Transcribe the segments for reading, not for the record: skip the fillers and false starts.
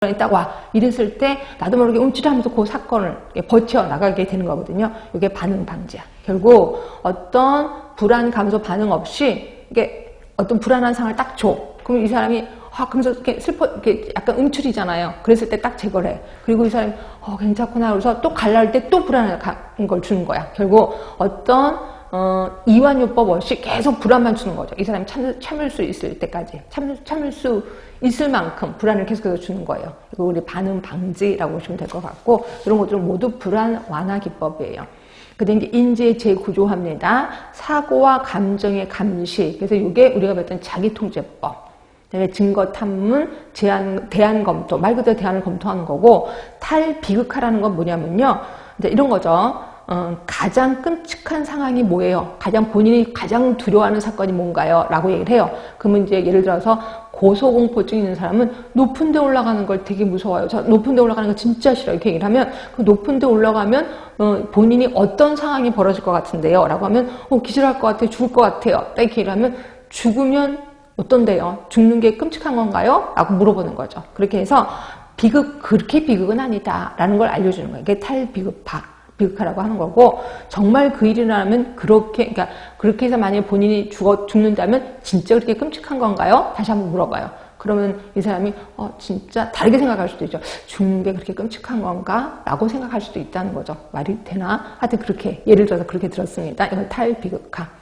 딱 와 이랬을 때 나도 모르게 움찔하면서 그 사건을 버텨나가게 되는 거거든요. 이게 반응 방지야. 결국 어떤 불안 감소 반응 없이 이게 어떤 불안한 상황을 딱 줘. 그럼 이 사람이 그러면서 이렇게 이렇게 약간 움츠리잖아요. 그랬을 때 딱 제거를 해. 그리고 이 사람이 괜찮구나. 그래서 또 갈라할 때 또 불안한 걸 주는 거야. 결국 어떤 이완요법 없이 계속 불안만 주는 거죠. 이 사람이 참을 수 있을 때까지 참을 수 있을 만큼 불안을 계속해서 주는 거예요. 이거 우리 반응 방지라고 보시면 될 것 같고, 이런 것들은 모두 불안 완화 기법이에요. 그다음에 이제 인지의 재구조화입니다. 사고와 감정의 감시. 그래서 이게 우리가 봤던 자기통제법. 증거 탐문, 대안 검토, 말 그대로 대안을 검토하는 거고, 탈비극화라는 건 뭐냐면요. 이제 이런 거죠. 가장 끔찍한 상황이 뭐예요? 본인이 가장 두려워하는 사건이 뭔가요? 라고 얘기를 해요. 그러면 이제 예를 들어서 고소공포증 있는 사람은 높은 데 올라가는 걸 되게 무서워요. 저 높은 데 올라가는 거 진짜 싫어요. 이렇게 얘기를 하면, 그 높은 데 올라가면 본인이 어떤 상황이 벌어질 것 같은데요? 라고 하면 기절할 것 같아요. 죽을 것 같아요. 이렇게 얘기를 하면, 죽으면 어떤데요? 죽는 게 끔찍한 건가요? 라고 물어보는 거죠. 그렇게 해서 그렇게 비극은 아니다 라는 걸 알려주는 거예요. 이게 비극화라고 하는 거고, 정말 그 일이 일어나면 그렇게 해서 만약에 본인이 죽는다면 진짜 그렇게 끔찍한 건가요? 다시 한번 물어봐요. 그러면 이 사람이 진짜 다르게 생각할 수도 있죠. 죽는 게 그렇게 끔찍한 건가? 라고 생각할 수도 있다는 거죠. 말이 되나? 하여튼 그렇게 예를 들어서 그렇게 들었습니다. 이건 탈비극화.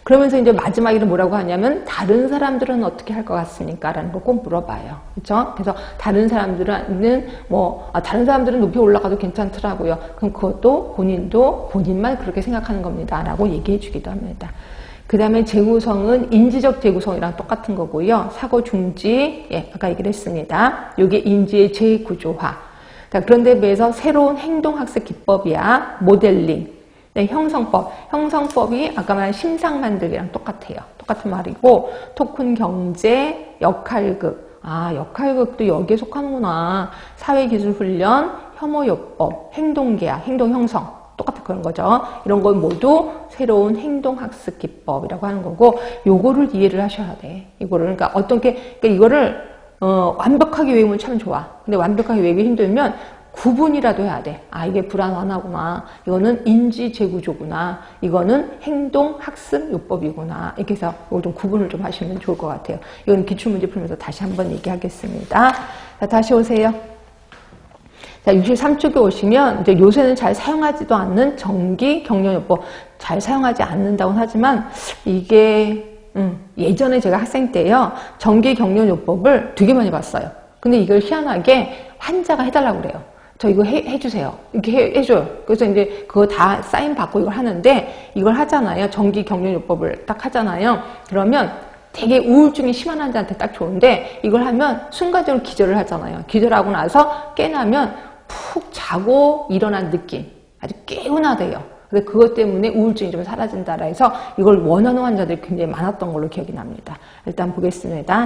그러면서 이제 마지막에는 뭐라고 하냐면, 다른 사람들은 어떻게 할 것 같습니까? 라는 걸 꼭 물어봐요. 그렇죠? 그래서 다른 사람들은 다른 사람들은 높이 올라가도 괜찮더라고요. 그럼 그것도 본인만 그렇게 생각하는 겁니다. 라고 얘기해 주기도 합니다. 그 다음에 재구성은 인지적 재구성이랑 똑같은 거고요. 사고 중지, 아까 얘기를 했습니다. 이게 인지의 재구조화. 그런데 비해서 새로운 행동학습 기법이야. 모델링. 형성법이 아까 말한 심상 만들기랑 똑같아요. 똑같은 말이고, 토큰 경제, 역할극. 역할극도 여기에 속하는구나. 사회기술훈련, 혐오요법, 행동계약, 행동형성. 똑같은 그런 거죠. 이런 건 모두 새로운 행동학습 기법이라고 하는 거고, 요거를 이해를 하셔야 돼. 그러니까 이거를 완벽하게 외우면 참 좋아. 근데 완벽하게 외우기 힘들면 구분이라도 해야 돼. 이게 불안 완화구나. 이거는 인지 재구조구나. 이거는 행동 학습 요법이구나. 이렇게 해서 이걸 좀 구분을 좀 하시면 좋을 것 같아요. 이건 기출문제 풀면서 다시 한번 얘기하겠습니다. 자, 다시 오세요. 자, 63쪽에 오시면 이제 요새는 잘 사용하지도 않는 정기 경련요법. 잘 사용하지 않는다고는 하지만 이게 예전에 제가 학생 때요. 정기 경련요법을 되게 많이 봤어요. 근데 이걸 희한하게 환자가 해달라고 그래요. 저 이거 해주세요. 이렇게 해줘요. 그래서 이제 그거 다 사인 받고 이걸 하는데, 이걸 하잖아요. 정기 경련요법을 딱 하잖아요. 그러면 되게 우울증이 심한 환자한테 딱 좋은데, 이걸 하면 순간적으로 기절을 하잖아요. 기절하고 나서 깨나면 푹 자고 일어난 느낌. 아주 개운하대요. 근데 그것 때문에 우울증이 좀 사라진다라 해서 이걸 원하는 환자들이 굉장히 많았던 걸로 기억이 납니다. 일단 보겠습니다.